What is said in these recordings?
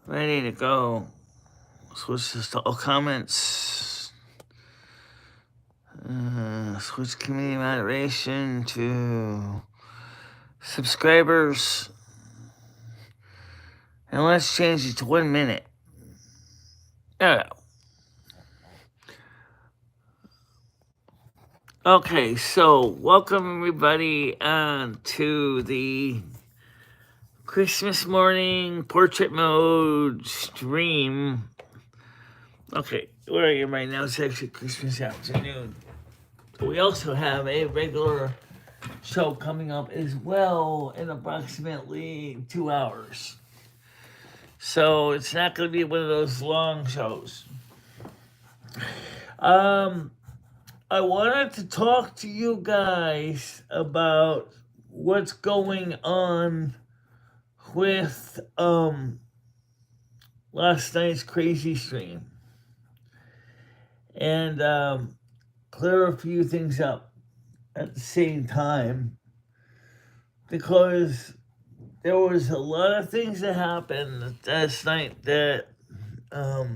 Ready to go. Switch to all comments. Switch community moderation to subscribers. And let's change it to 1 minute. There we go. Okay, so welcome everybody to the Christmas morning portrait mode stream. Okay, where I am right now, it's actually Christmas afternoon. We also have a regular show coming up as well in approximately 2 hours. So it's not going to be one of those long shows. I wanted to talk to you guys about what's going on with last night's crazy stream and clear a few things up at the same time, because there was a lot of things that happened last night that got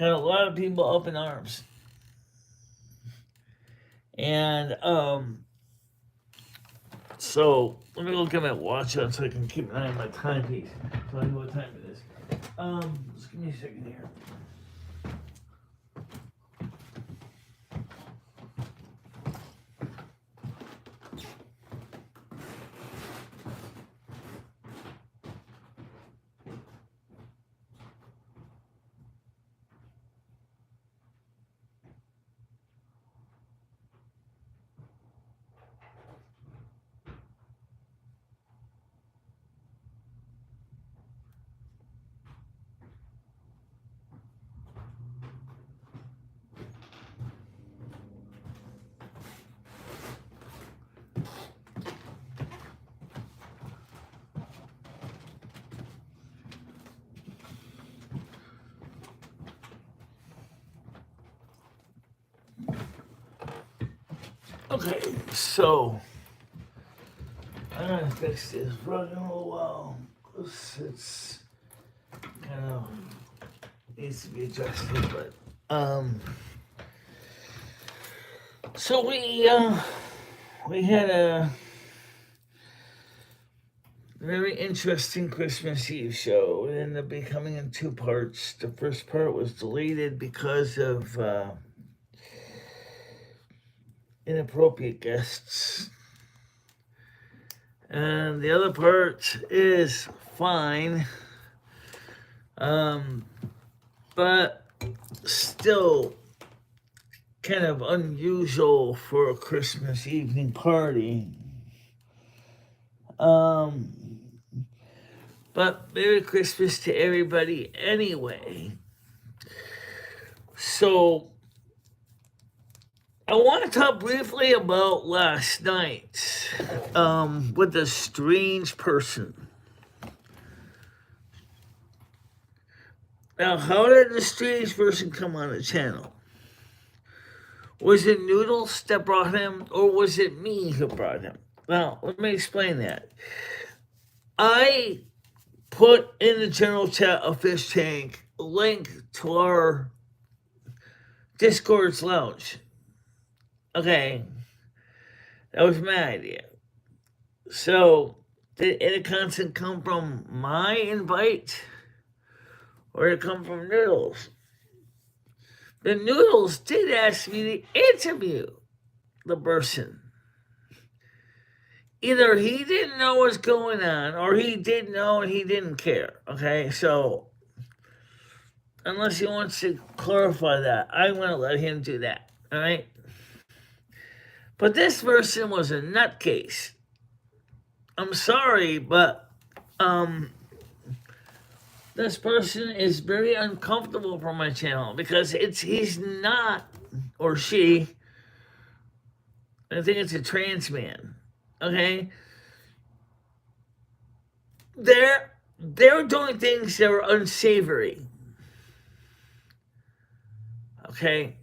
a lot of people up in arms. And so let me look at my watch on so I can keep an eye on my timepiece so I know what time it is. Just give me a second here. Okay, so I'm gonna fix this rug in a little while because it's kind of needs to be adjusted, but so we had a very interesting Christmas Eve show. It ended up becoming in 2 parts. The first part was deleted because of inappropriate guests. And the other part is fine. But still kind of unusual for a Christmas evening party. But Merry Christmas to everybody anyway. So I want to talk briefly about last night with a strange person. Now, how did the strange person come on the channel? Was it Noodles that brought him, or was it me who brought him? Now, let me explain that. I put in the general chat of Fish Tank a link to our Discord's lounge. Okay, that was my idea. So, did any content come from my invite, or did it come from Noodles? The Noodles did ask me to interview the person. Either he didn't know what's going on, or he did know and he didn't care. Okay, so unless he wants to clarify that, I'm going to let him do that. All right. But this person was a nutcase. I'm sorry, but this person is very uncomfortable for my channel because he's not, or she, I think it's a trans man. Okay, they're doing things that are unsavory. Okay,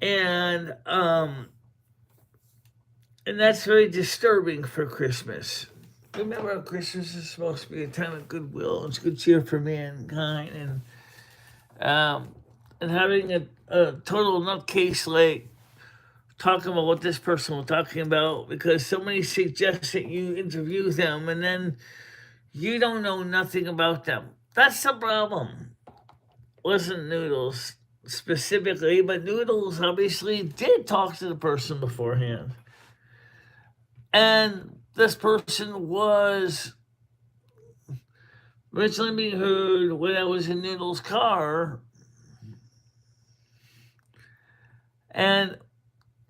and that's very disturbing for Christmas. remember, Christmas is supposed to be a time of goodwill and good cheer for mankind, um, and having a total nutcase like talking about what this person was talking about because somebody suggests that you interview them and then you don't know nothing about them. That's the problem. Wasn't Noodles specifically, but Noodles obviously did talk to the person beforehand. And this person was originally being heard when I was in Noodles' car. And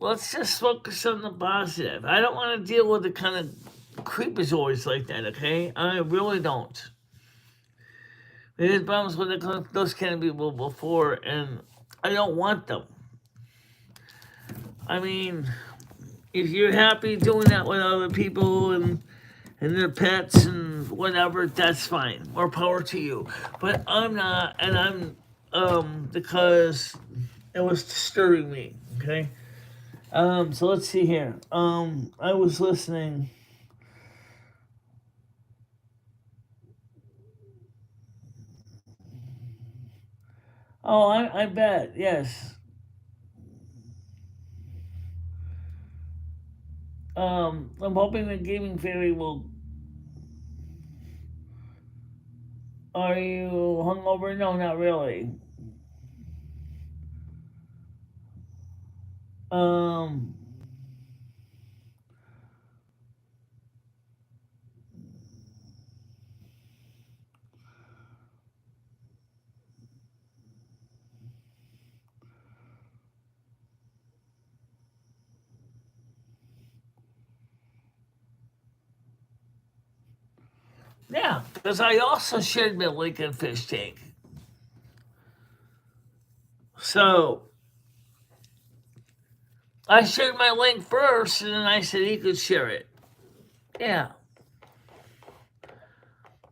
let's just focus on the positive. I don't want to deal with the kind of creepazoids like that, okay? I really don't. We had problems with those kind of people before, and I don't want them. I mean, if you're happy doing that with other people and their pets and whatever, that's fine. More power to you. But I'm not, and I'm because it was disturbing me. Okay. So let's see here. I was listening. Oh, I bet, yes. I'm hoping the gaming fairy will. Are you hungover? No, not really. Um, yeah, because I also shared my Lincoln fish tank. So I shared my link first, and then I said he could share it. Yeah,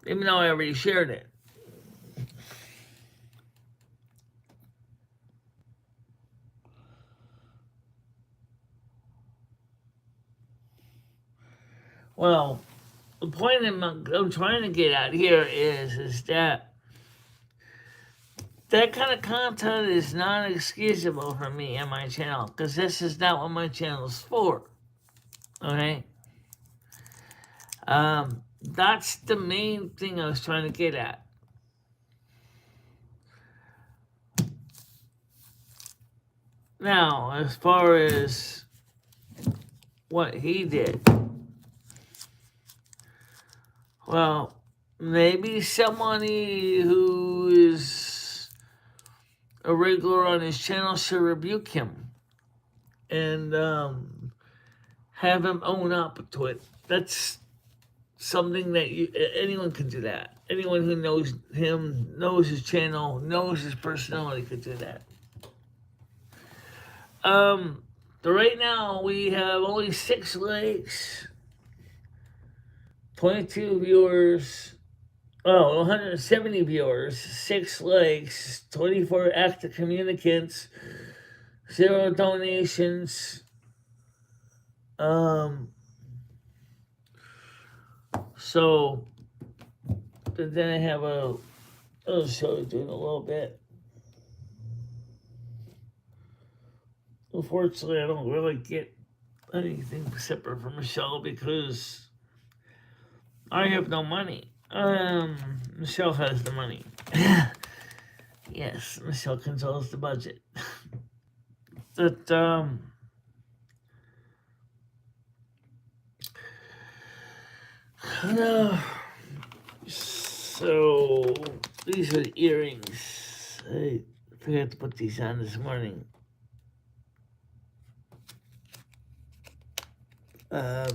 even though I already shared it. Well, the point I'm trying to get at here is that kind of content is not excusable for me and my channel because this is not what my channel is for. Okay, that's the main thing I was trying to get at. Now, as far as what he did, well, maybe somebody who is a regular on his channel should rebuke him and have him own up to it. That's something that anyone can do that. Anyone who knows him, knows his channel, knows his personality could do that. Right now we have only 6 likes, 22 viewers, 170 viewers, 6 likes, 24 active communicants, 0 donations. So then I have I'll show you in a little bit. Unfortunately, I don't really get anything separate from Michele because I have no money. Michele has the money. Yes, Michele controls the budget. But no. So these are the earrings. I forgot to put these on this morning. I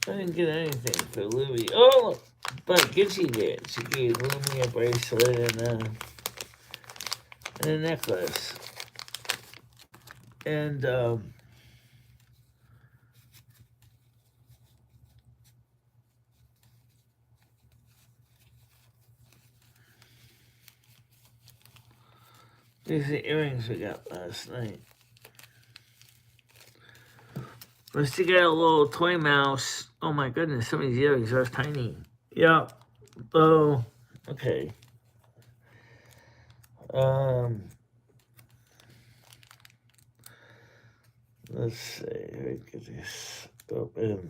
didn't get anything for Louie. Oh, but Gitchy did. She gave Louie a bracelet and a necklace. And These are the earrings we got last night. Let's get a little toy mouse. Oh my goodness, some of these earrings are tiny. Yeah. Oh, okay. Let's see. Let me get this open.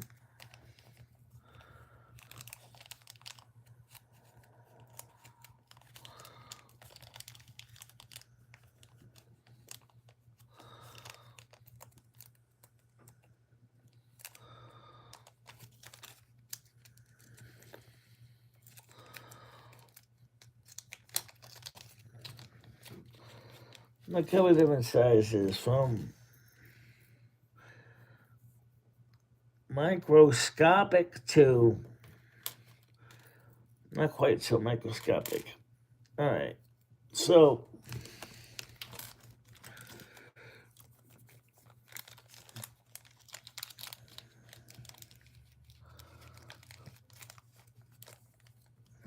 A couple of different sizes from microscopic to not quite so microscopic. All right, so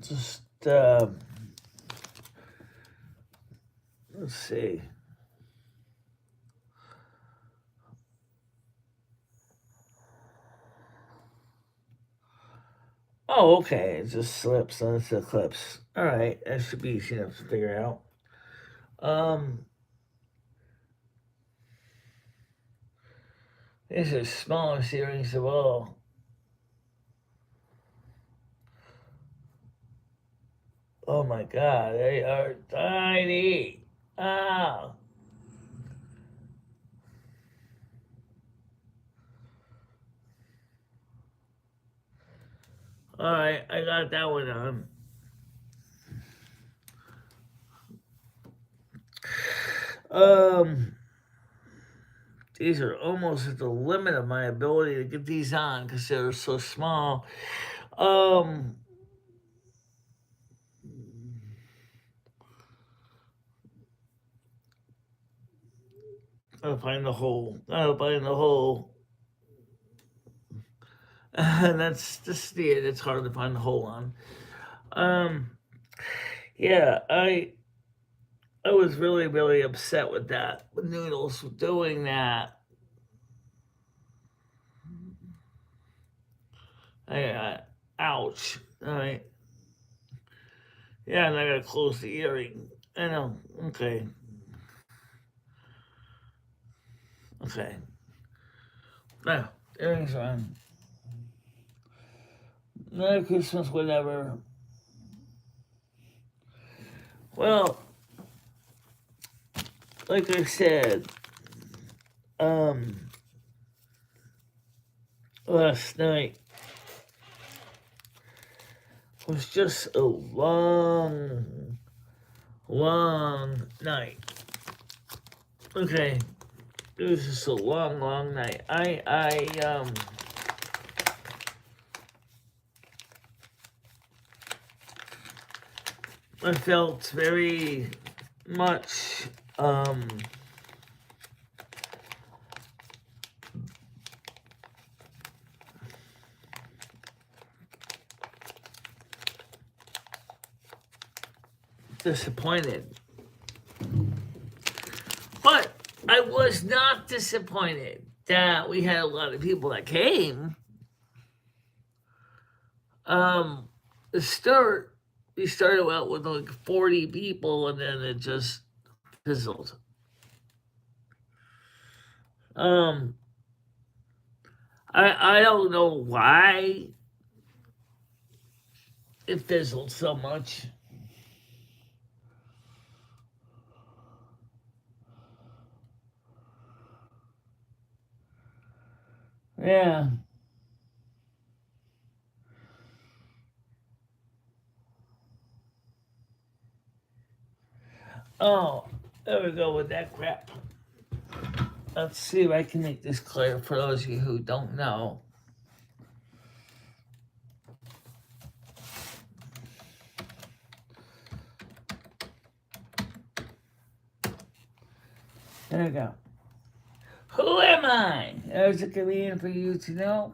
just let's see. Oh, okay. It just slips onto the clips. All right, that should be easy enough to figure out. These are the smallest earrings of all. Oh my God, they are tiny. Ah. All right, I got that one on. These are almost at the limit of my ability to get these on because they're so small. Gotta find the hole. Gotta find the hole. That's just it. It's hard to find the hole on. Yeah, I was really, really upset with that. With Noodles doing that. Ouch. All right. Yeah, and I gotta close the earring. I know. Okay. Okay. Now, earrings are on. Merry Christmas, whatever. Well, like I said, last night was just a long, long night. Okay, it was just a long, long night. I felt very much disappointed. But I was not disappointed that we had a lot of people that came. The start, we started out with like 40 people and then it just fizzled. I don't know why it fizzled so much. Yeah. Oh, there we go with that crap. Let's see if I can make this clear for those of you who don't know. There we go. Who am I? There's a command for you to know.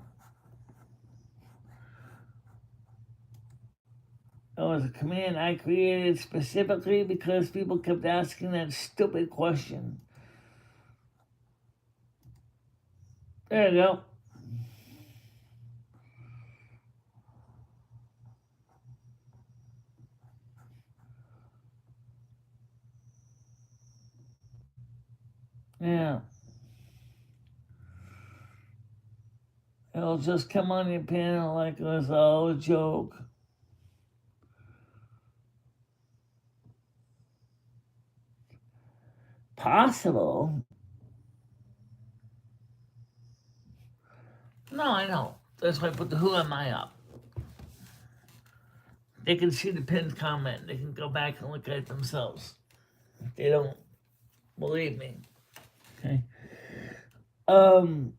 It was a command I created specifically because people kept asking that stupid question. There you go. Yeah. It'll just come on your panel like it was all a joke. Possible. No, I know. That's why I put the who am I up. They can see the pinned comment. They can go back and look at it themselves. If they don't believe me. Okay. Um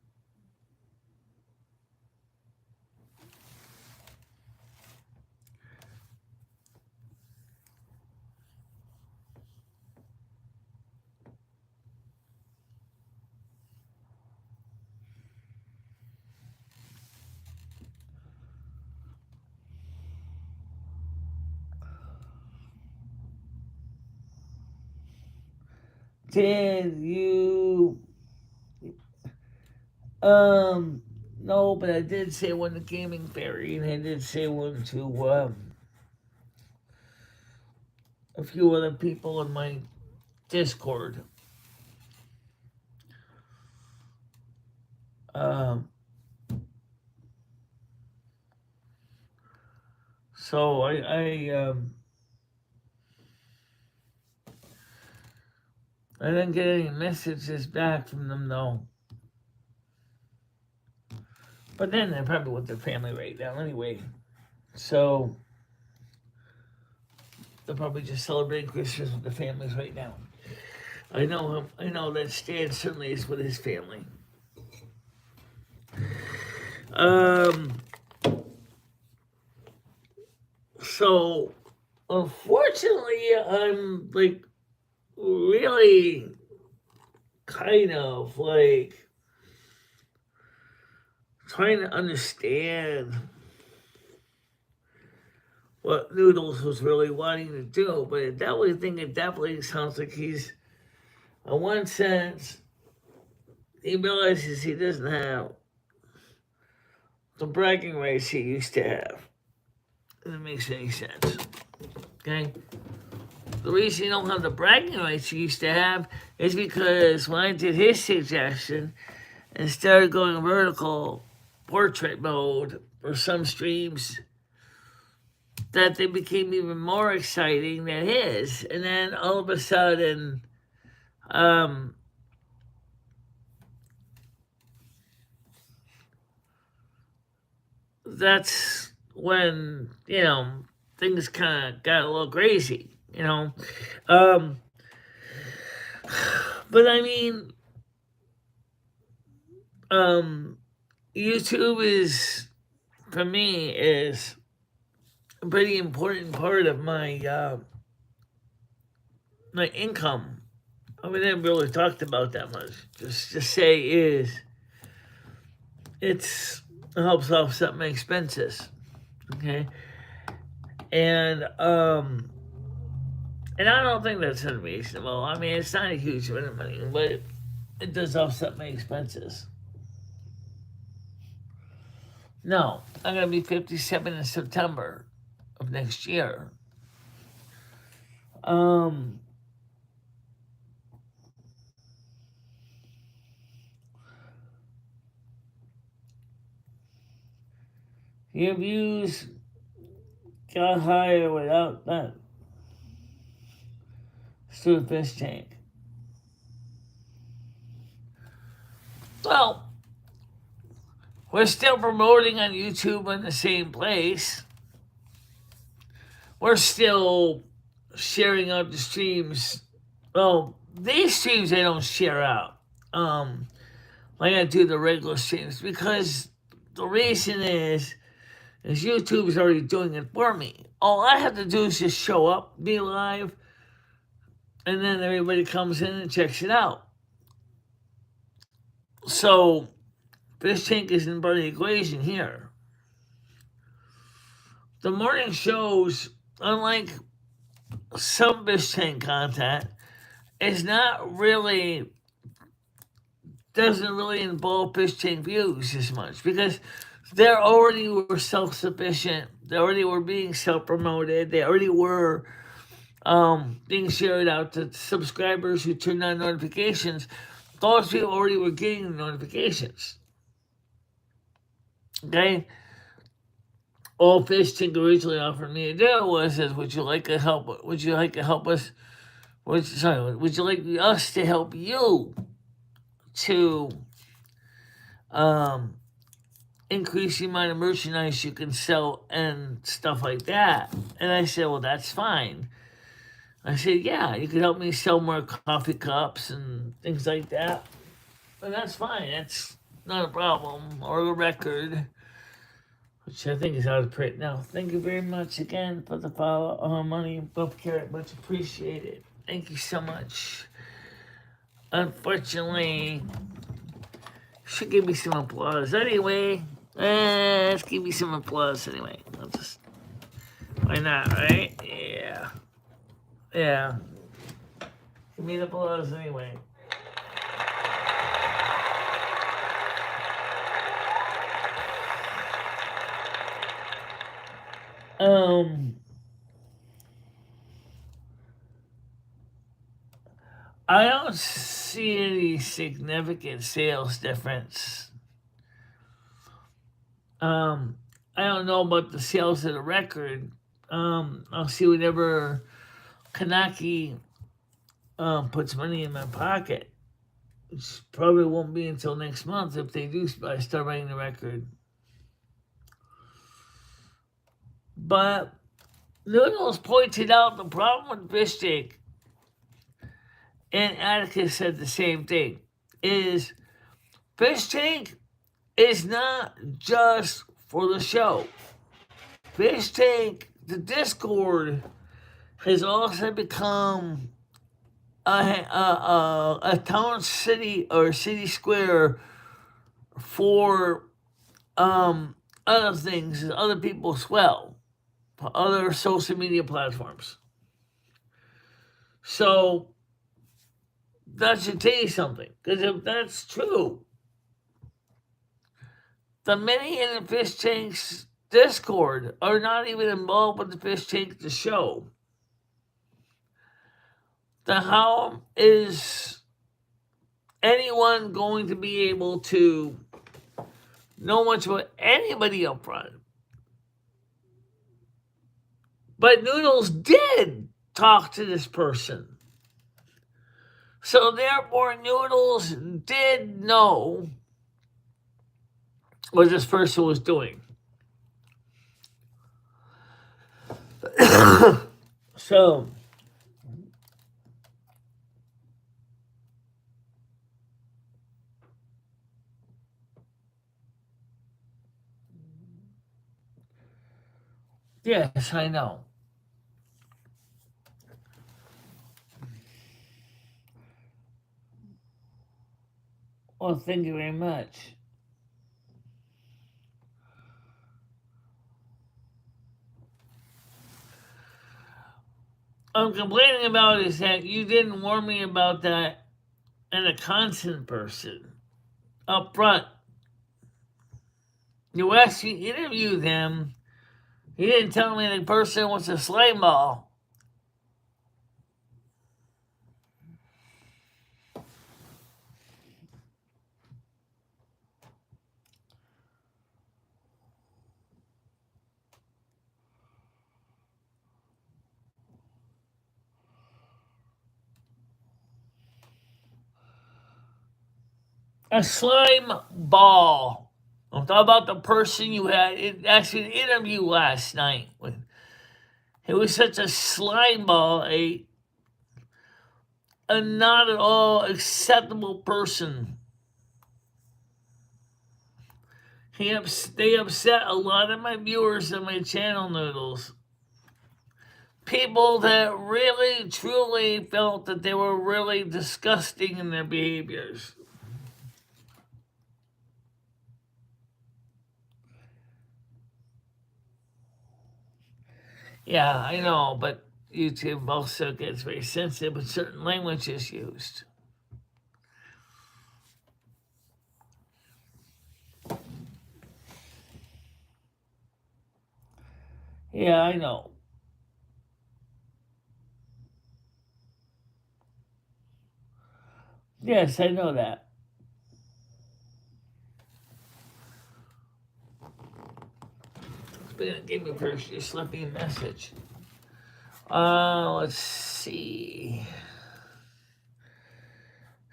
did you no, but I did say one to Gaming Fairy, and I did say one to a few other people in my Discord. Um, so I didn't get any messages back from them though. But then they're probably with their family right now anyway. So they're probably just celebrating Christmas with their families right now. I know him. I know that Stan certainly is with his family. So unfortunately, I'm like really kind of like trying to understand what Noodles was really wanting to do, but I definitely think it definitely sounds like he's, in one sense, he realizes he doesn't have the bragging rights he used to have. If it makes any sense. Okay? The reason you don't have the bragging rights you used to have is because when I did his suggestion and started going vertical portrait mode for some streams, that they became even more exciting than his. And then all of a sudden, that's when, things kind of got a little crazy, But I mean, YouTube is, for me, is a pretty important part of my my income. I mean, I never really talked about that much. Just to say is, it helps offset my expenses. Okay, and I don't think that's unreasonable. I mean, it's not a huge amount of money, but it does offset my expenses. No, I'm gonna be 57 in September of next year. Your views got higher without that stupid fish tank. Well, we're still promoting on YouTube in the same place. We're still sharing out the streams. Well, these streams I don't share out. Like I do the regular streams because the reason is YouTube is already doing it for me. All I have to do is just show up, be live, and then everybody comes in and checks it out. So fish tank isn't part of the equation here. The morning shows unlike some fish tank content, is not really, doesn't really involve fish tank views as much because they already were self-sufficient. They already were being self-promoted. They already were being shared out to subscribers who turned on notifications. Those people already were getting the notifications. Okay? All Fish Tank originally offered me to do was, would you like to help us, would you like us to help you to increase the amount of merchandise you can sell and stuff like that? And I said, well, that's fine. I said, yeah, you could help me sell more coffee cups and things like that. And that's fine. That's not a problem. Or a record, which I think is out of print now. Thank you very much again for the follow money above carrot. Much appreciated. Thank you so much. Unfortunately, should give me some applause anyway. Let's give me some applause anyway. I'll just, why not, right? Yeah. Yeah. Give me the applause anyway. I don't see any significant sales difference. I don't know about the sales of the record. I'll see whenever Kanaki puts money in my pocket, which probably won't be until next month if they do start writing the record. But Noodles pointed out the problem with fish tank, and Atticus said the same thing, is fish tank is not just for the show. Fish tank, the Discord, has also become a town, city, or city square for other things, other people as well, other social media platforms. So that should tell you something, because if that's true, the many in the fish tank's Discord are not even involved with the fish tank the show. Then how is anyone going to be able to know much about anybody up front? But Noodles did talk to this person. So therefore, Noodles did know what this person was doing. So yes, I know. Well, thank you very much. I'm complaining about is that you didn't warn me about that and a constant person up front. You asked me to interview them. You didn't tell me the person was a slime ball. A slime ball. I'm talking about the person you had actually an interview last night with. It was such a slime ball, a not at all acceptable person. They upset a lot of my viewers on my channel, Noodles. People that really, truly felt that they were really disgusting in their behaviors. Yeah, I know, but YouTube also gets very sensitive when certain language is used. Yeah, I know. Yes, I know that. But give me first. You slipped me a message. Let's see.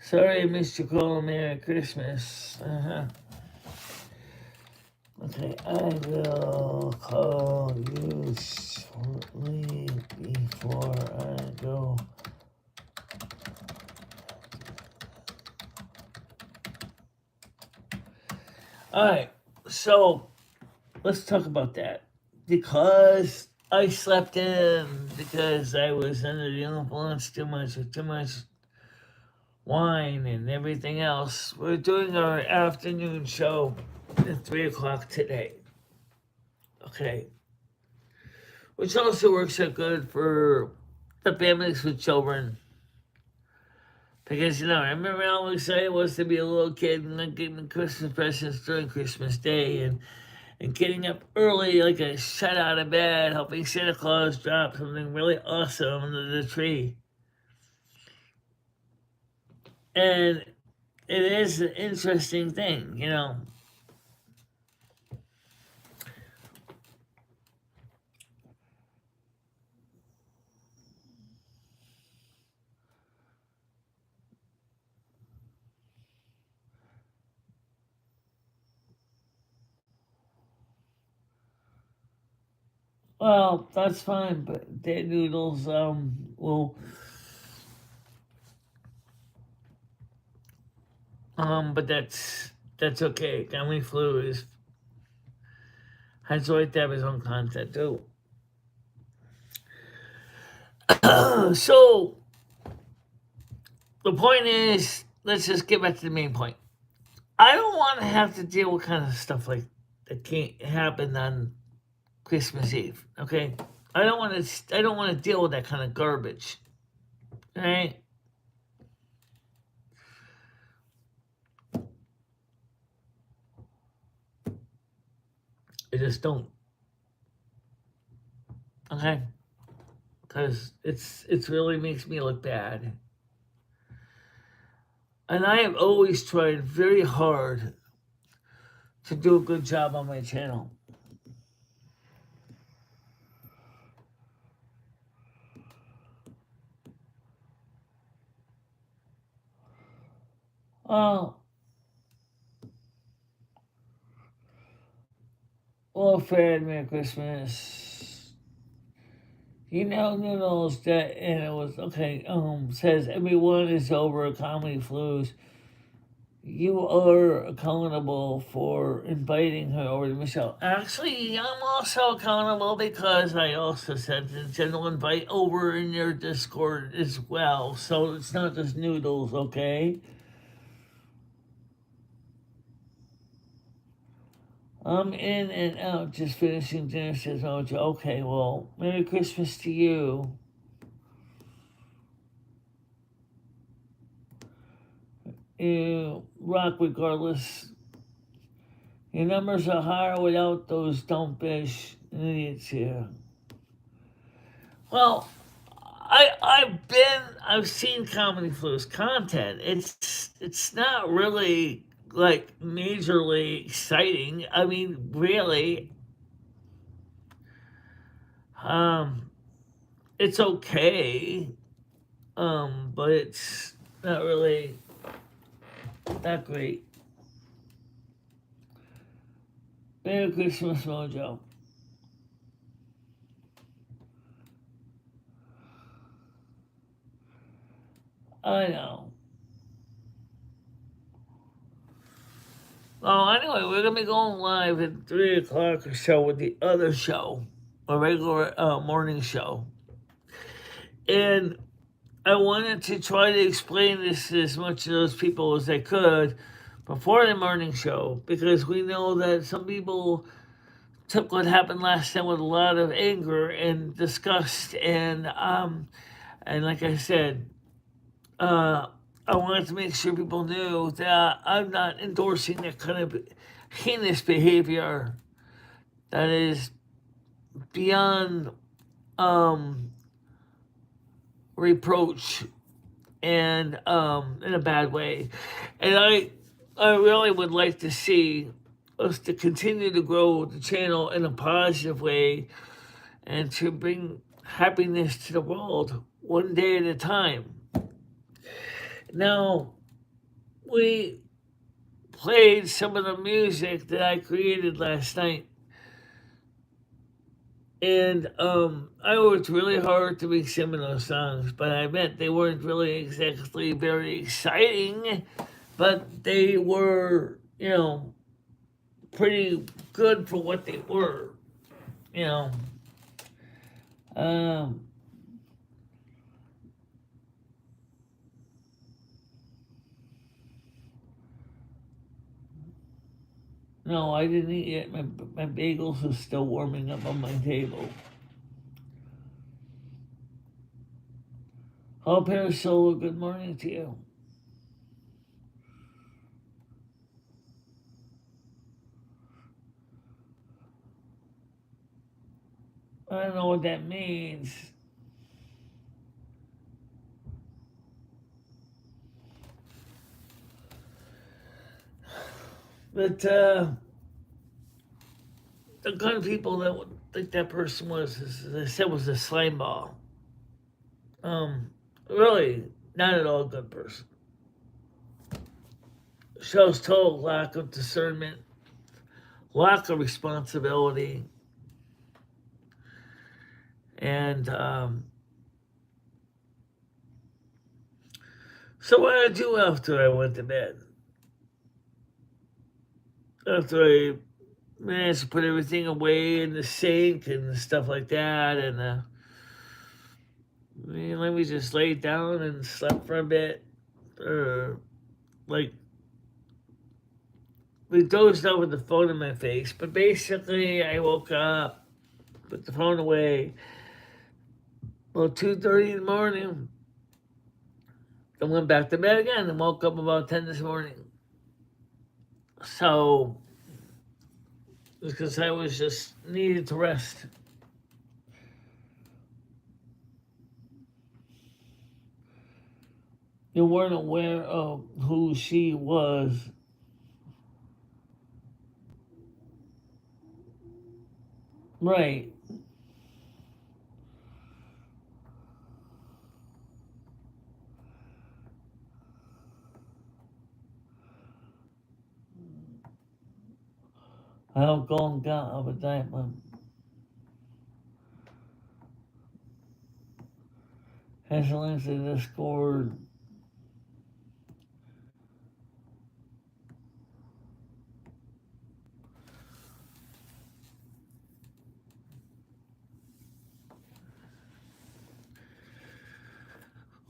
Sorry I missed your call. Merry Christmas. Okay, I will call you shortly before I go. All right, so let's talk about that. Because I slept in, because I was under the influence too much with too much wine and everything else. We're doing our afternoon show at 3 o'clock today. Okay. Which also works out good for the families with children. Because, I remember how excited I was to be a little kid and then getting Christmas presents during Christmas Day and getting up early like I shut out of bed, helping Santa Claus drop something really awesome under the tree. And it is an interesting thing. Well, that's fine, but dead noodles will but that's okay. Family flu has the right to have his own content too. So the point is, let's just get back to the main point. I don't want to have to deal with kind of stuff like that can't happen on Christmas Eve. Okay, I don't want to. I don't want to deal with that kind of garbage. All right. I just don't. Okay, because it's really makes me look bad. And I have always tried very hard to do a good job on my channel. Well, Fred, Merry Christmas. Noodles that, and it was okay. Says everyone is over comedy flus. You are accountable for inviting her over to Michelle. Actually, I'm also accountable because I also sent a general invite over in your Discord as well. So it's not just noodles, okay? I'm in and out, just finishing dinner, says Mojo. Okay, well, Merry Christmas to you. You rock regardless. Your numbers are higher without those dumbish idiots here. Well, I've seen Comedy Flow's content. It's not really like majorly exciting. I mean, really, um, it's okay. But it's not really that great. Merry Christmas, Mojo. I know. Well, anyway, we're gonna be going live at 3 o'clock or so with the other show, a regular morning show, and I wanted to try to explain this to as much of those people as I could before the morning show because we know that some people took what happened last time with a lot of anger and disgust, and like I said, uh, I wanted to make sure people knew that I'm not endorsing that kind of heinous behavior that is beyond um, reproach and in a bad way. And I really would like to see us to continue to grow the channel in a positive way and to bring happiness to the world one day at a time. Now, we played some of the music that I created last night. And I worked really hard to make some of those songs, but I admit they weren't really exactly very exciting, but they were, pretty good for what they were, you know. Um, no, I didn't eat yet. My bagels are still warming up on my table. Hello, Parasola. Good morning to you. I don't know what that means. But the kind of people that would think that person was, as I said, was a slime ball. Really, not at all a good person. Shows total lack of discernment, lack of responsibility, and so what did I do after I went to bed? After I managed to put everything away in the sink and stuff like that, and let me just lay down and slept for a bit, or like we dozed off with the phone in my face. But basically, I woke up, put the phone away, about 2:30 in the morning. I went back to bed again and woke up about 10 this morning. So, because I was just needed to rest. You weren't aware of who she was. Right. I'll go and get of a diamond. Has a link to Discord.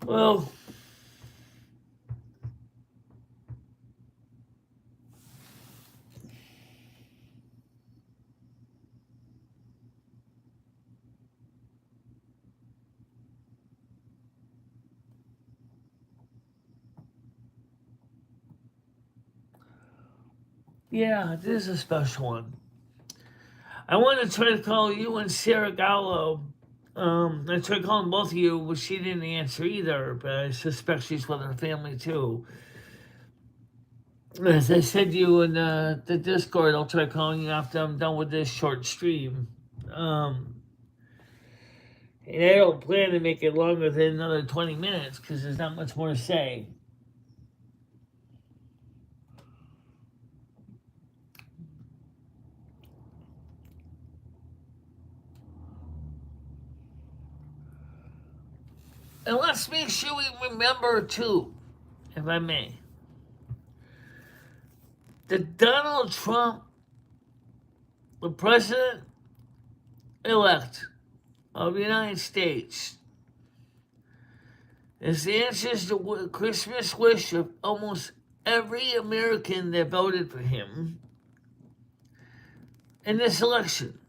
Well, yeah, this is a special one. I want to try to call you and Sarah Gallo. I tried calling both of you, but she didn't answer either. But I suspect she's with her family too. As I said to you in the Discord, I'll try calling you after I'm done with this short stream. And I don't plan to make it longer than another 20 minutes because there's not much more to say. And let's make sure we remember, too, if I may, that Donald Trump, the president elect of the United States, is the answer to the Christmas wish of almost every American that voted for him. in this election,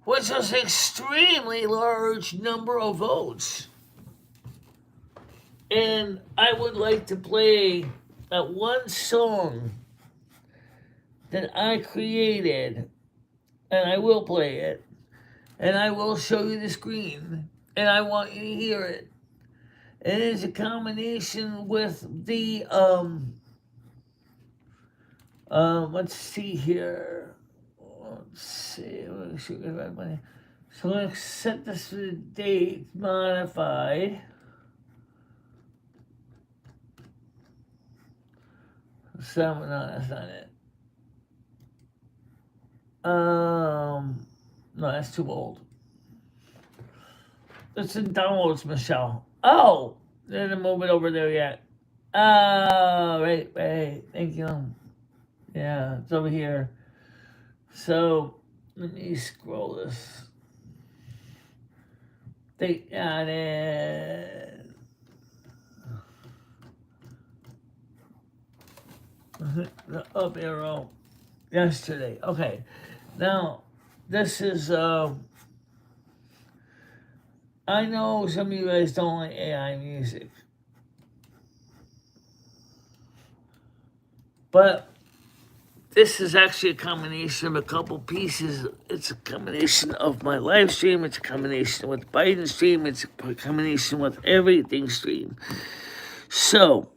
which was an extremely large number of votes. And I would like to play that one song that I created, and I will play it, and I will show you the screen, and I want you to hear it. It is a combination with the let's see here. Let's see. So let's set this to the date modified. No, that's not it. No, that's too old. It's in downloads, Michelle. Oh, didn't move it over there yet. Oh, right. Thank you. Yeah, it's over here. So let me scroll this. They got it. The up arrow yesterday. Okay. Now, this is, I know some of you guys don't like AI music, but this is actually a combination of a couple pieces. It's a combination of my live stream. It's a combination with Biden stream. It's a combination with everything stream. So,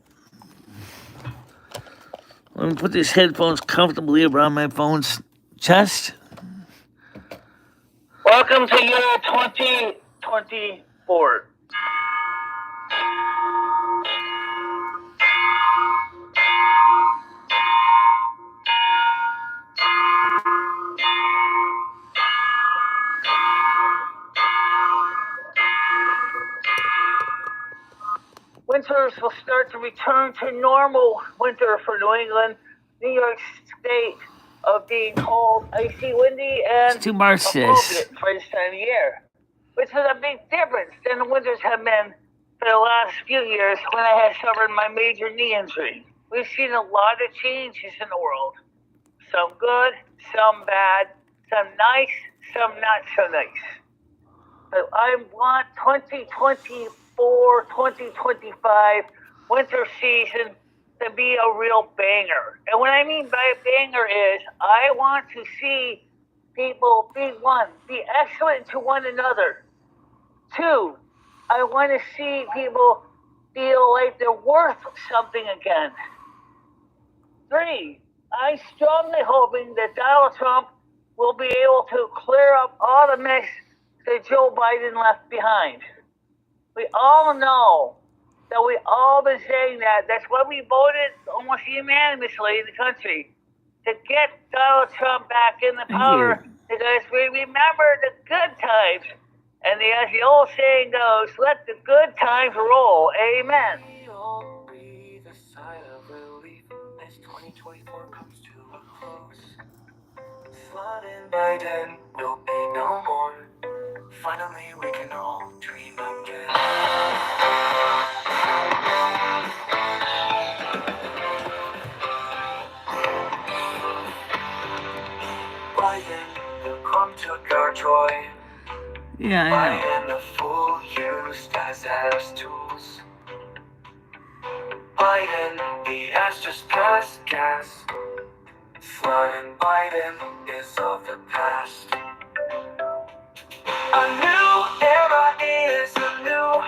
let me put these headphones comfortably around my phone's chest. Welcome to year 2024. Winters will start to return to normal winter for New England, New York State, of being cold, icy, windy, and appropriate for this time of year, which is a big difference than the winters have been for the last few years when I had suffered my major knee injury. We've seen a lot of changes in the world. Some good, some bad, some nice, some not so nice. But I want 2024, 2025 winter season to be a real banger. And what I mean by a banger is I want to see people be one, be excellent to one another. 2, I want to see people feel like they're worth something again. 3, I'm strongly hoping that Donald Trump will be able to clear up all the mess that Joe Biden left behind. We all know that we all been saying that. That's why we voted almost unanimously in the country to get Donald Trump back in the power, because we remember the good times. And as the old saying goes, let the good times roll. Amen. Breathe a sigh of relief as 2024 comes to a close. Flooding Biden will be no more. Finally, we can all dream again. Biden, the crumb took our joy. Yeah, I know. Biden, the fool used as tools. Biden, the ass just passed gas. Flying Biden is of the past. A new era is anew,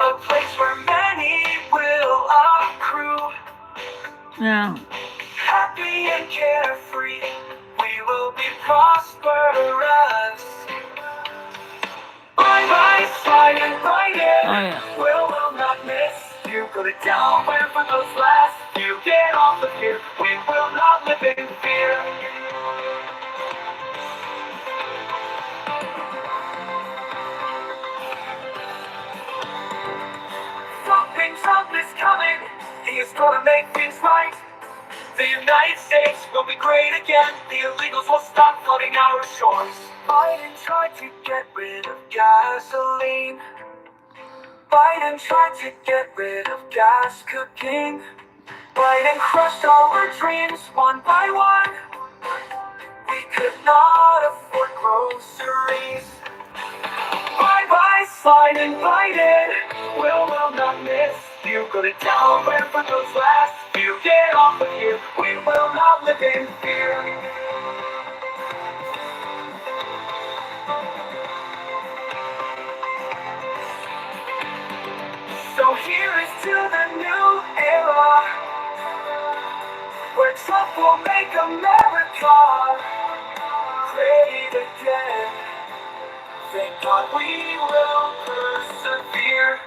a place where many will accrue. Yeah. Happy and carefree, we will be prosperous. Bye, sliding right in. Oh, yeah. Will not miss you. Go to down wherever those last few get off of here. We will not live in fear. Trump is coming, he is gonna make things right. The United States will be great again, the illegals will stop flooding our shores. Biden tried to get rid of gasoline. Biden tried to get rid of gas cooking. Light and crushed our dreams one by one. We could not afford groceries. Bye bye, slide invited. Will not miss you. Go to Delaware for those last few. Get off of here. We will not live in fear. So here is to the new era, where Trump will make America great again. Thank God we will persevere.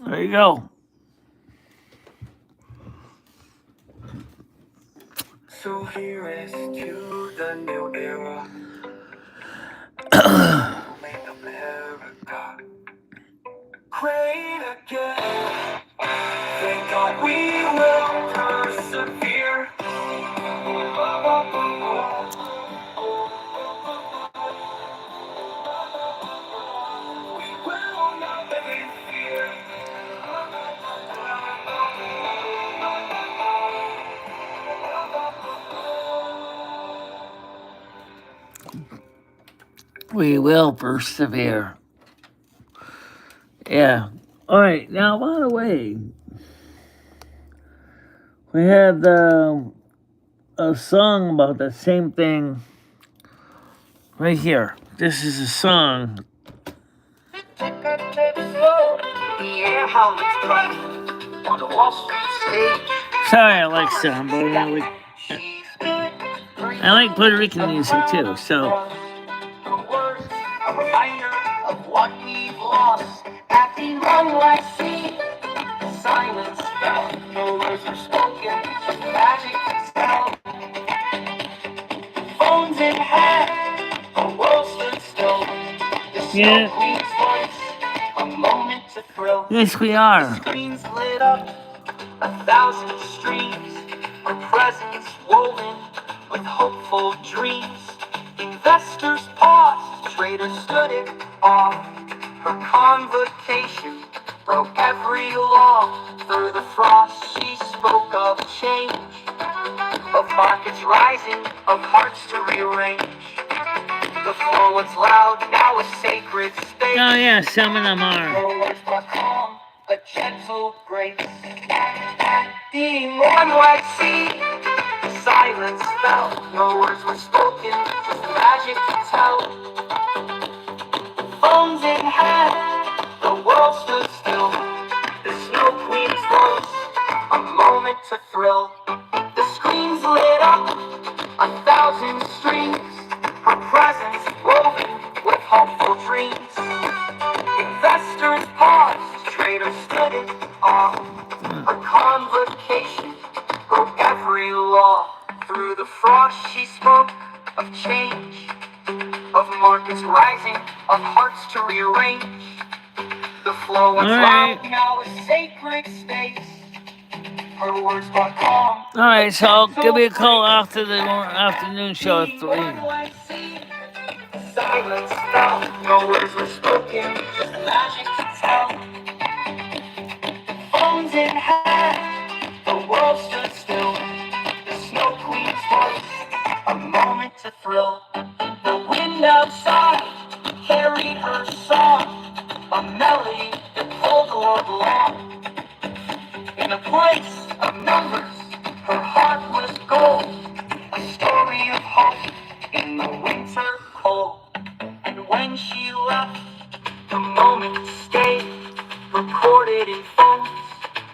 There you go. So here is to the new era. Make America great again. Thank God we will persevere. We will not live in fear. We will persevere. Yeah. All right. Now, by the way, we had a song about the same thing right here. This is a song. Sorry, Alexa, but I like Puerto Rican music too. So. A reminder of what we've lost. Acting wrong like sea. Silence fell. No words were spoken. Just magic spell. Phones in hand. The world stood still. The snow queen's voice. A moment to thrill. Yes, we are. The screens lit up. 1,000 streams. Our presence woven with hopeful dreams. Investors paused, traders stood in awe. Her convocation broke every law. Through the frost she spoke of change, of markets rising, of hearts to rearrange. The floor was loud, now a sacred space. Oh yeah, some of them are. No words but calm, a gentle grace. Being one like sea, silence fell. No words were spoken, just magic to tell. Phones in hand, the world stood still. The snow queen's voice, a moment to thrill. The screens lit up, 1,000 streams. Her presence woven with hopeful dreams. Investors paused, traders stood in awe. A convocation broke every law. Through the frost she spoke of change, of markets rising, of hearts to rearrange. The flow was loud, now a sacred space. Her words brought calm. All right, so give me a call after the afternoon show at 3. Silence fell, no words were spoken, just magic to tell. Phones in hand, the world stood still. The snow queen's voice, a moment to thrill. The wind outside carried her song, a melody that pulled the world along. In a place of numbers, her heart was gold, a story of hope in the winter cold. And when she left, the moment stayed, recorded in phones,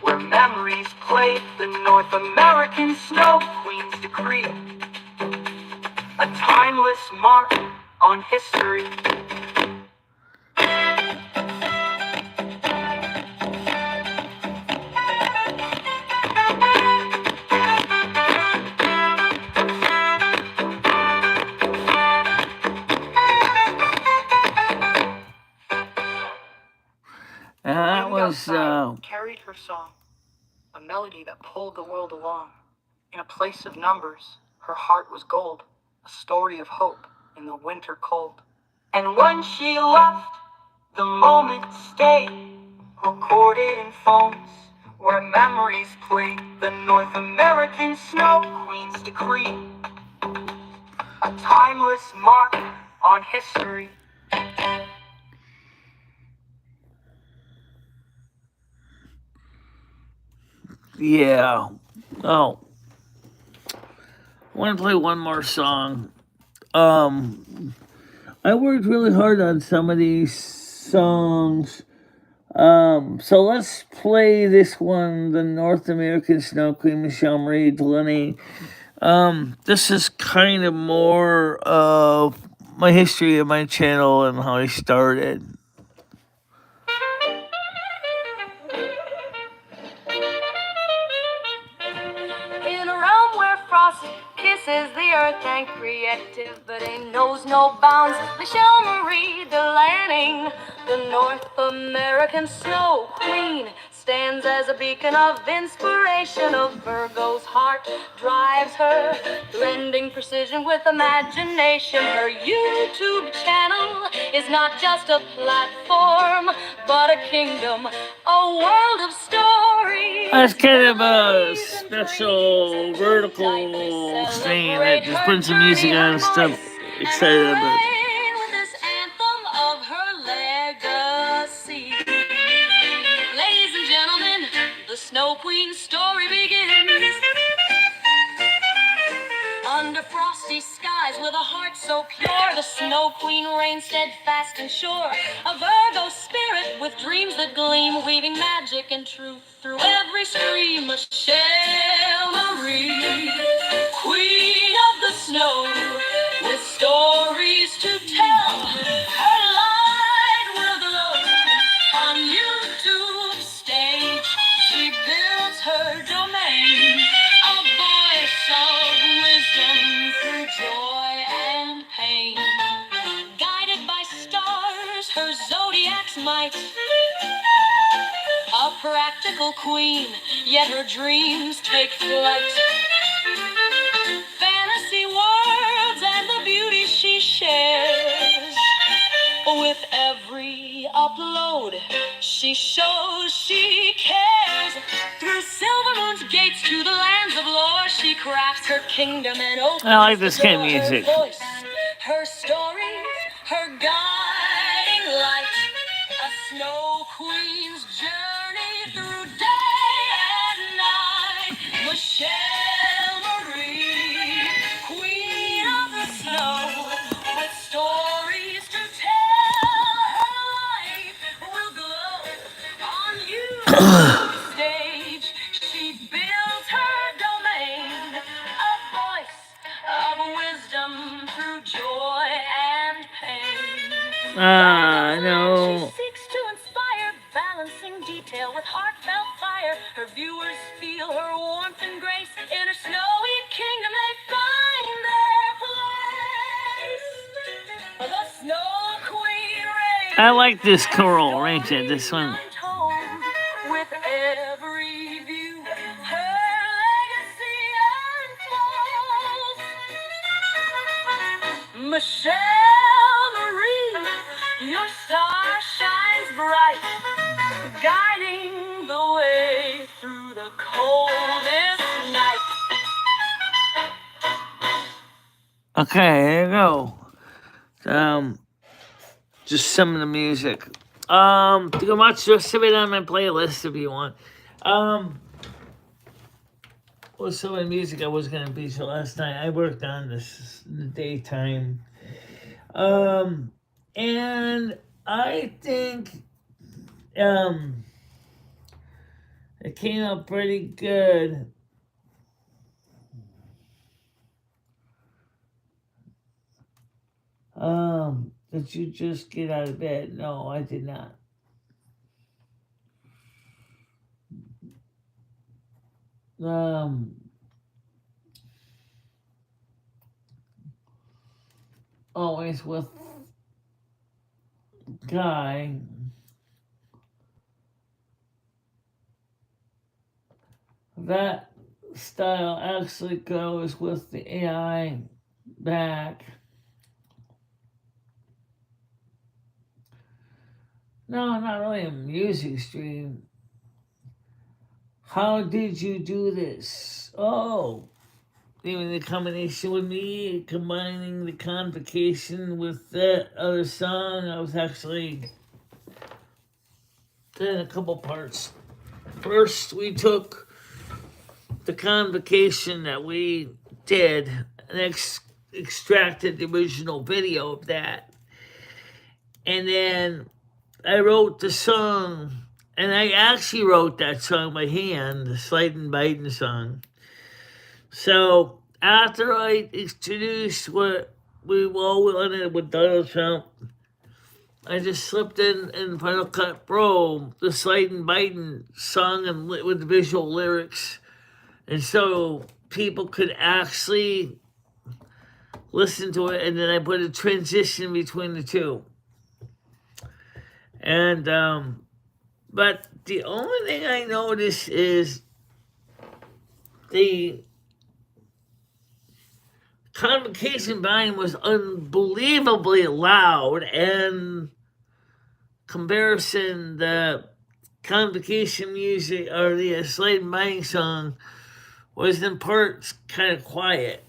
where memories played. The North American Snow Queen's decree, a timeless mark on history. her song, a melody that pulled the world along. In a place of numbers, her heart was gold, a story of hope in the winter cold. And when she left, the moment stayed, recorded in phones, where memories play the North American Snow Queen's decree, a timeless mark on history. Yeah. Oh. I want to play one more song. I worked really hard on some of these songs. So let's play this one, the North American Snow Queen, Michele Marie Dalene. This is kind of more of my history of my channel and how I started. In a realm where frost kisses the earth and creative, but it knows no bounds, Michele Marie Dalene, the North American Snow Queen, stands as a beacon of inspiration. Of Virgo's heart drives her, blending precision with imagination. Her YouTube channel is not just a platform, but a kingdom, a world of stories. That's kind of a special vertical thing that just putting some music on and stuff. Excited about it. With this anthem of her legacy. Ladies and gentlemen, the Snow Queen's story begins. Under frosty skies with a heart so pure, the Snow Queen reigns steadfast and sure. A Virgo spirit with dreams that gleam, weaving magic and truth through every stream. Michele Marie, Queen of the Snow, with stories to tell. Her light will glow on YouTube stage. She builds her domain, a voice of wisdom through joy and pain. Guided by stars, her zodiac's might, a practical queen, yet her dreams take flight. Fantasy worlds and the beauty she shares. With every upload, she shows she cares. Through Silver Moon's gates to the lands of lore, she crafts her kingdom and opens I like this the kind door. of music. Her voice, her stories, her guiding light. A Snow Queen's journey through day and night. Michele Marie, Queen of the Snow, with stories to tell. Her light will glow on YouTube stage. She builds her domain, a voice of wisdom through joy and pain. No. She seeks to inspire, balancing detail with heartfelt fire. Her viewers feel her warmth and grace. In her snowy kingdom they find their place. The Snow Queen reigns. I like this choral arrangement, this one. With every view, her legacy unfolds. Michele Marie, your star shines bright, guiding the way through the coldest night. Okay, here you go. Just some of the music. You can watch the rest of it on my playlist if you want. What's some of the music I was gonna be? So last night I worked on this in the daytime. And I think it came out pretty good. Did you just get out of bed? No, I did not. Always with Guy. that style actually goes with the AI back. No, not really a music stream. How did you do this? Oh, even the combination with me, combining the convocation with that other song, I was actually in a couple parts. First, we took the convocation that we did and extracted the original video of that. And then I wrote the song, and I actually wrote that song by hand, the Sliden Biden song. So after I introduced what we all wanted with Donald Trump, I just slipped in Final Cut Pro the Sliden Biden song and with the visual lyrics, and so people could actually listen to it. And then I put a transition between the two. And but the only thing I noticed is the convocation volume was unbelievably loud, and comparison the convocation music or the Slade and Bang song was in parts kind of quiet.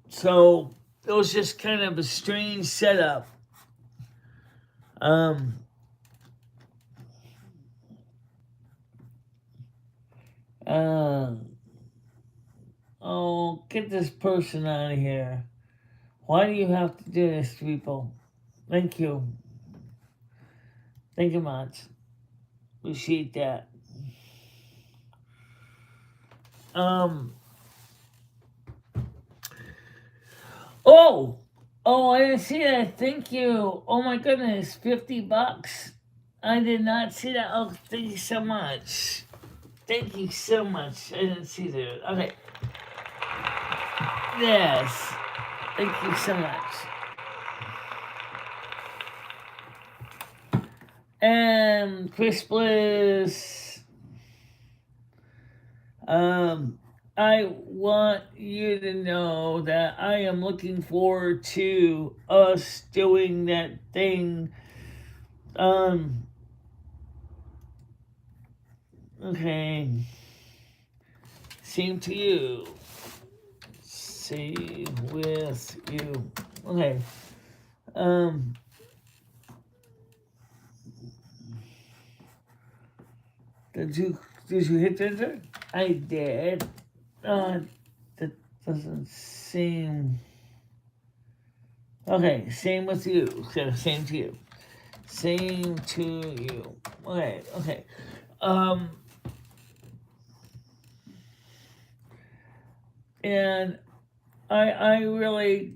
So it was just kind of a strange setup. Oh, get this person out of here. Why do you have to do this to people? Thank you. Thank you much. Appreciate that. Oh, I didn't see that. Thank you. Oh my goodness, $50. I did not see that. Oh, thank you so much. Thank you so much. I didn't see that. Okay. Yes. Thank you so much. And Chris Bliss. I want you to know that I am looking forward to us doing that thing. Okay. Same to you. Same with you. Okay. Did you hit enter? I did. That doesn't seem. Okay, same with you. Okay, same to you. Same to you. Okay. And I really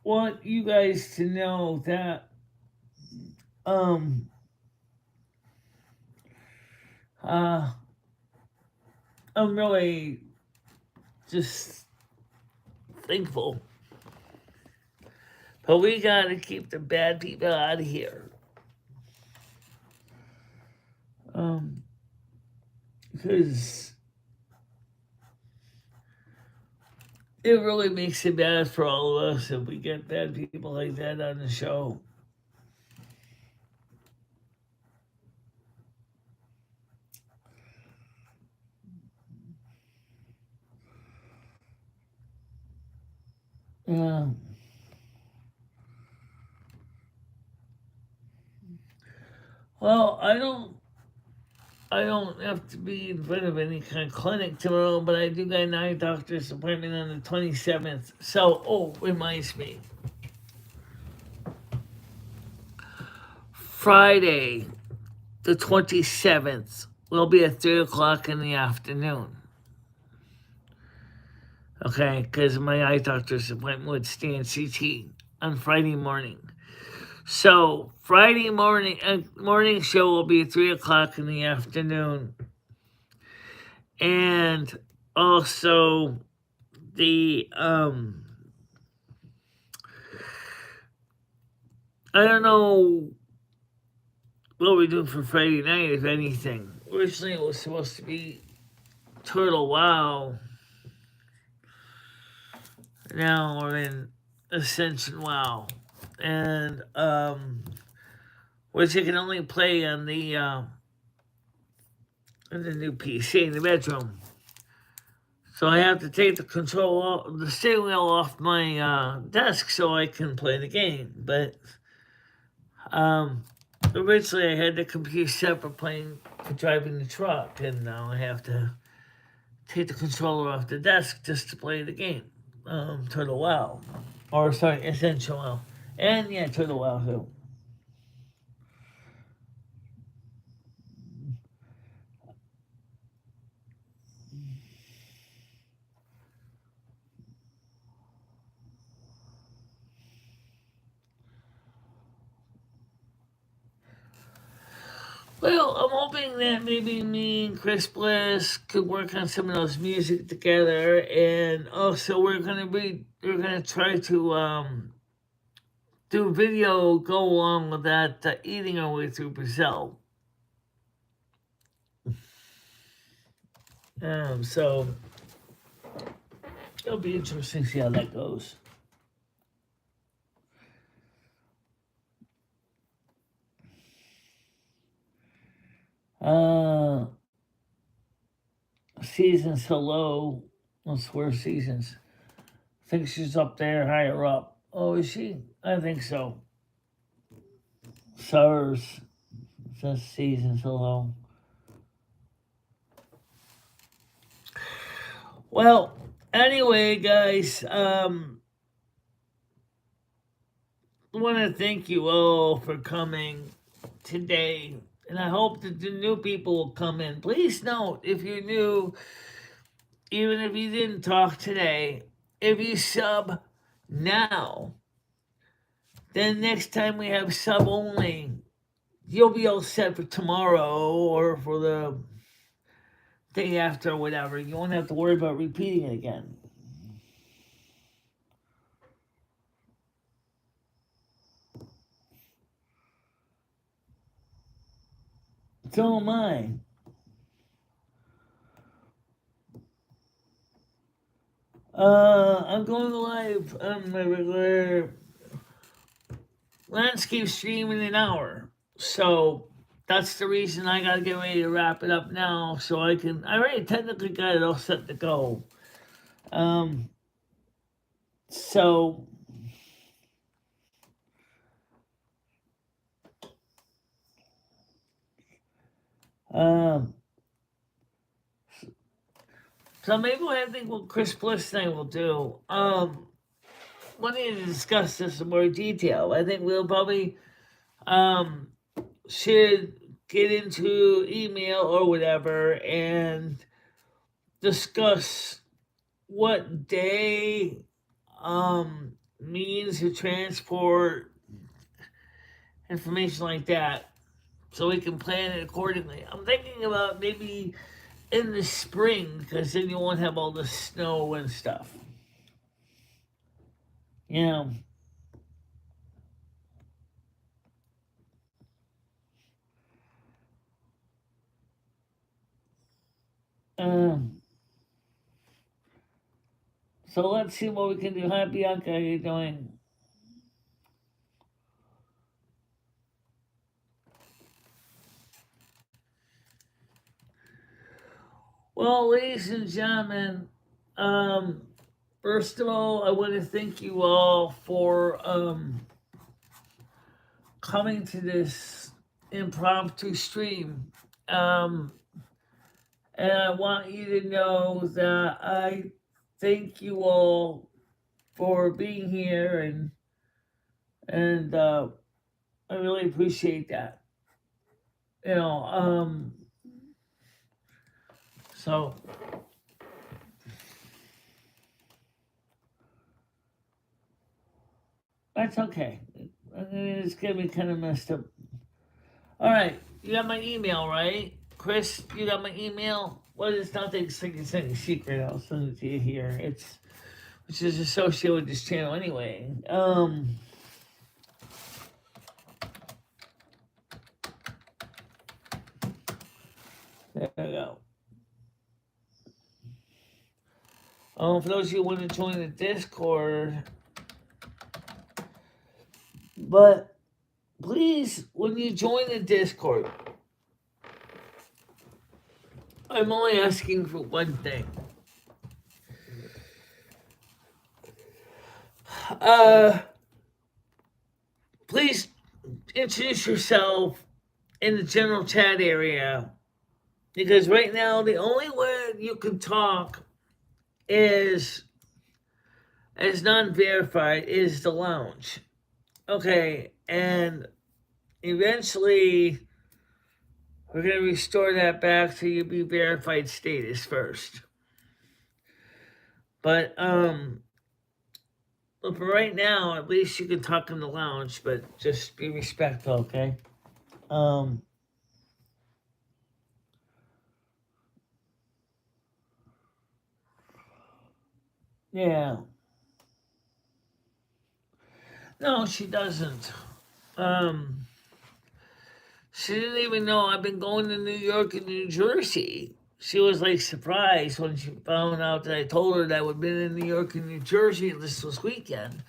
want you guys to know that I'm really just thankful. But we gotta keep the bad people out of here. Because it really makes it bad for all of us if we get bad people like that on the show. Yeah. Well, I don't have to be in front of any kind of clinic tomorrow, but I do got an eye doctor's appointment on the 27th. So, reminds me. Friday, the 27th, will be at 3 o'clock in the afternoon. Okay, because my eye doctor's appointment would stay in CT on Friday morning. So Friday morning show will be at 3 o'clock in the afternoon. And also the I don't know what are we doing for Friday night, if anything? Originally, it was supposed to be Turtle Wow. Now we're in Ascension WoW, and which you can only play on the new PC in the bedroom. So I have to take the steering wheel off my desk so I can play the game. But um, originally I had the computer set for driving the truck, and now I have to take the controller off the desk just to play the game. Turtle WoW, or sorry, Essential WoW, and yeah, Turtle WoW too. Well, I'm hoping that maybe me and Chris Bliss could work on some of those music together, and also we're gonna try to do video go along with that eating our way through Brazil. So it'll be interesting to see how that goes. Uh, Seasons hello. I swear Seasons. I think she's up there higher up. Oh, is she? I think so. SARS says Seasons hello. Well, anyway, guys, I want to thank you all for coming today, and I hope that the new people will come in. Please note, if you're new, even if you didn't talk today, if you sub now, then next time we have sub only, you'll be all set for tomorrow or for the day after or whatever. You won't have to worry about repeating it again. So am I. I'm going live on my regular landscape stream in an hour. So that's the reason I gotta get ready to wrap it up now so I already technically got it all set to go. Um, so um, so maybe what I think what Chris Bliss and I will do, we need to discuss this in more detail. I think we'll probably should get into email or whatever and discuss what day means of transport, information like that, so we can plan it accordingly. I'm thinking about maybe in the spring, because then you won't have all the snow and stuff. You know. Um, so let's see what we can do. Hi, Bianca, how you doing? Well, ladies and gentlemen, first of all, I want to thank you all for coming to this impromptu stream. And I want you to know that I thank you all for being here, and I really appreciate that. You know, so that's okay. It's gonna be kind of messed up. All right, you got my email, right, Chris? You got my email. Well, it's not that it's any secret. I'll send it to you here. It's which is associated with this channel anyway. There we go. For those of you who want to join the Discord, but please, when you join the Discord, I'm only asking for one thing. Please introduce yourself in the general chat area, because right now the only way you can talk is as non-verified is the lounge. Okay, and eventually we're going to restore that back to you be verified status first. But for right now, at least you can talk in the lounge, but just be respectful, okay? Yeah. No, she doesn't. She didn't even know I've been going to New York and New Jersey. She was like surprised when she found out that I told her that I would been in New York and New Jersey this was weekend.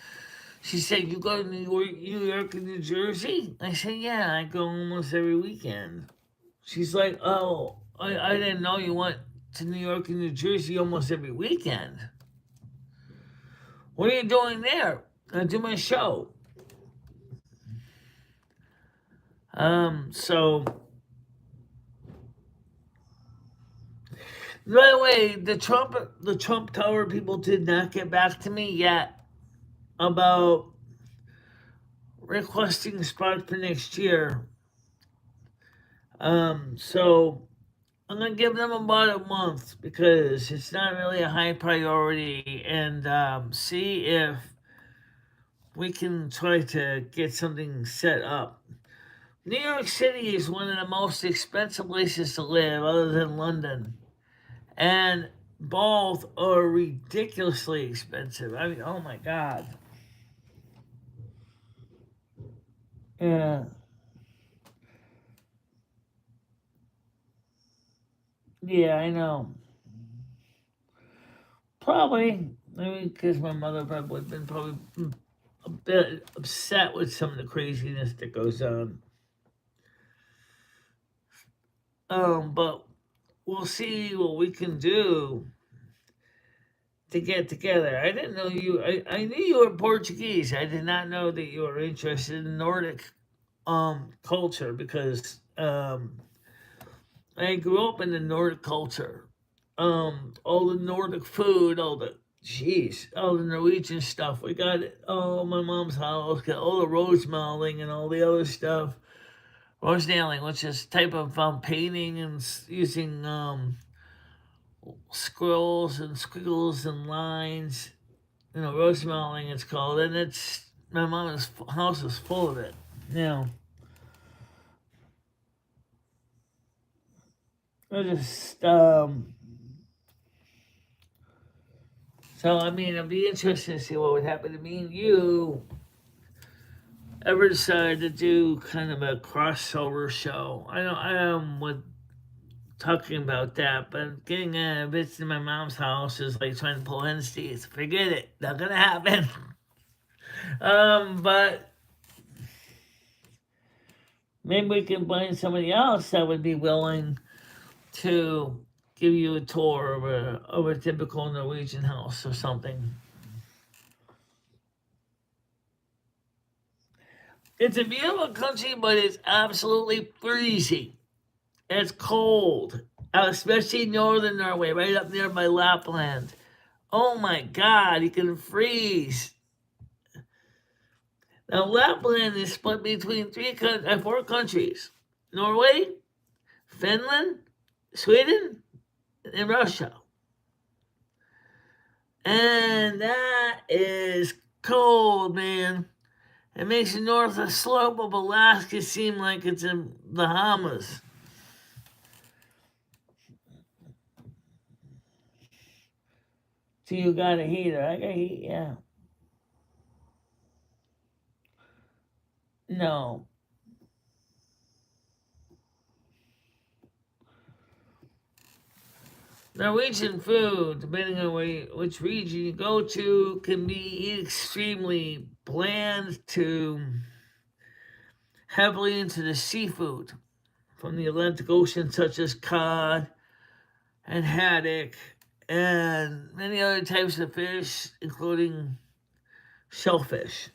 She said, "You go to New York and New Jersey?" I said, "Yeah, I go almost every weekend." She's like, "Oh, I didn't know you went to New York and New Jersey almost every weekend. What are you doing there?" "I do my show." So by the way, the Trump Tower people did not get back to me yet about requesting spots for next year. So I'm gonna give them about a month because it's not really a high priority, and see if we can try to get something set up. New York City is one of the most expensive places to live, other than London, and both are ridiculously expensive. I mean, oh my god. Yeah, yeah, I know. Probably, maybe because my mother probably would have been probably a bit upset with some of the craziness that goes on. But we'll see what we can do to get together. I didn't know you. I knew you were Portuguese. I did not know that you were interested in Nordic culture because I grew up in the Nordic culture. All the Nordic food, all the Norwegian stuff. We got my mom's house, got all the rose moulding and all the other stuff. Rose nailing, which is type of painting and using scrolls and squiggles and lines. Rose moulding it's called, and it's my mom's house is full of it. Now, I just so I mean, it'd be interesting to see what would happen to me and you ever decide to do kind of a crossover show. I am with talking about that, but getting a visit to my mom's house is like trying to pull hen's teeth. Forget it, not gonna happen. But maybe we can find somebody else that would be willing to give you a tour of a typical Norwegian house or something. It's a beautiful country, but it's absolutely freezing. It's cold, especially northern Norway, right up near by Lapland. Oh my God, you can freeze. Now, Lapland is split between four countries: Norway, Finland, Sweden, and Russia. And that is cold, man. It makes the north slope of Alaska seem like it's in the Bahamas. So you got a heater. I got heat, yeah. No. Norwegian food, depending on which region you go to, can be extremely bland to heavily into the seafood from the Atlantic Ocean, such as cod and haddock and many other types of fish, including shellfish.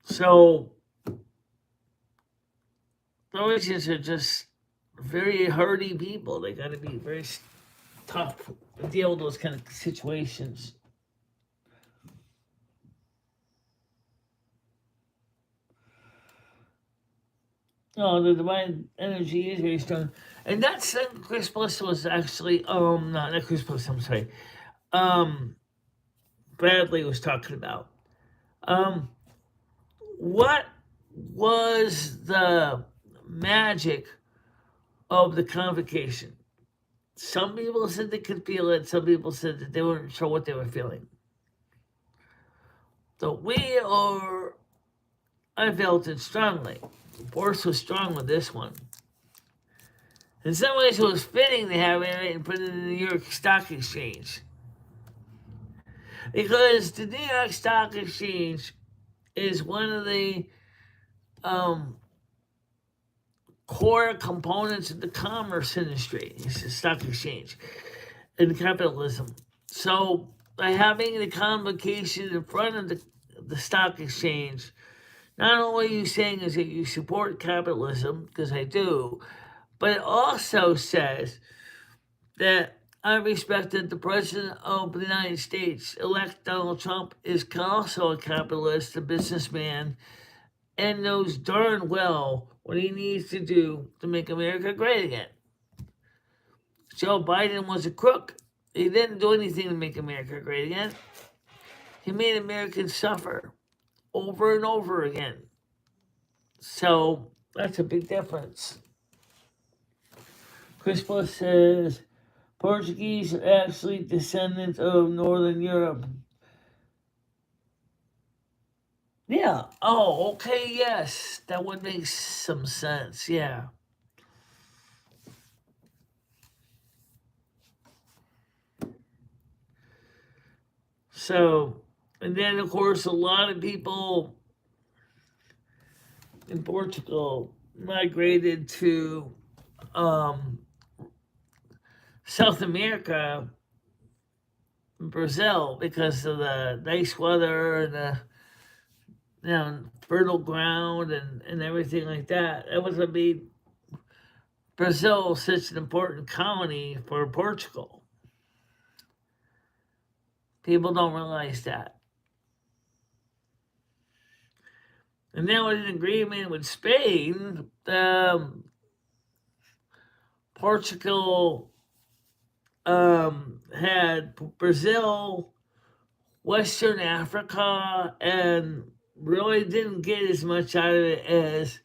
So Norwegians are just very hardy people. They got to be very tough to deal with those kind of situations. No, the divine energy is very strong. And that's Chris Bliss was actually not Chris Bliss, I'm sorry. Bradley was talking about. What was the magic of the convocation? Some people said they could feel it, some people said that they weren't sure what they were feeling. So I felt it strongly. The force was strong with this one. In some ways, it was fitting to have it and put it in the New York Stock Exchange. Because the New York Stock Exchange is one of the core components of the commerce industry. It's the stock exchange and capitalism. So by having the convocation in front of the stock exchange, not only are you saying is that you support capitalism, because I do, but it also says that I respect that the President of the United States, elect Donald Trump, is also a capitalist, a businessman, and knows darn well what he needs to do to make America great again. Joe Biden was a crook. He didn't do anything to make America great again. He made Americans suffer over and over again. So that's a big difference. Chris Bliss says Portuguese are actually descendants of Northern Europe. Yeah. Oh, okay, yes. That would make some sense. Yeah. So, and then of course, a lot of people in Portugal migrated to South America, Brazil, because of the nice weather and the fertile ground and everything like that. That was what made Brazil such an important colony for Portugal. People don't realize that. And now with an agreement with Spain, Portugal had Brazil, Western Africa, and really didn't get as much out of it as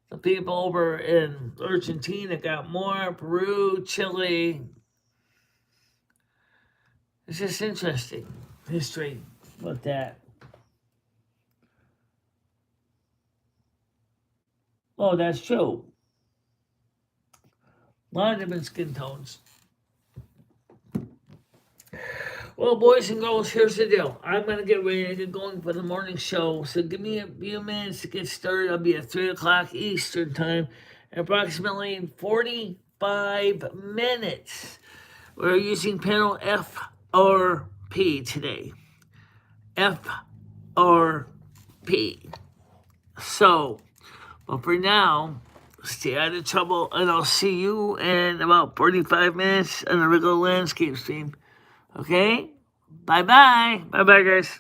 the people over in Argentina got more, Peru, Chile. It's just interesting history with that. Oh, that's true. A lot of different skin tones. Well, boys and girls, here's the deal. I'm going to get ready to get going for the morning show. So give me a few minutes to get started. I'll be at 3 o'clock Eastern time, approximately in 45 minutes. We're using panel FRP today. FRP. So, but for now, stay out of trouble, and I'll see you in about 45 minutes on the regular landscape stream. Okay? Bye-bye. Bye-bye, guys.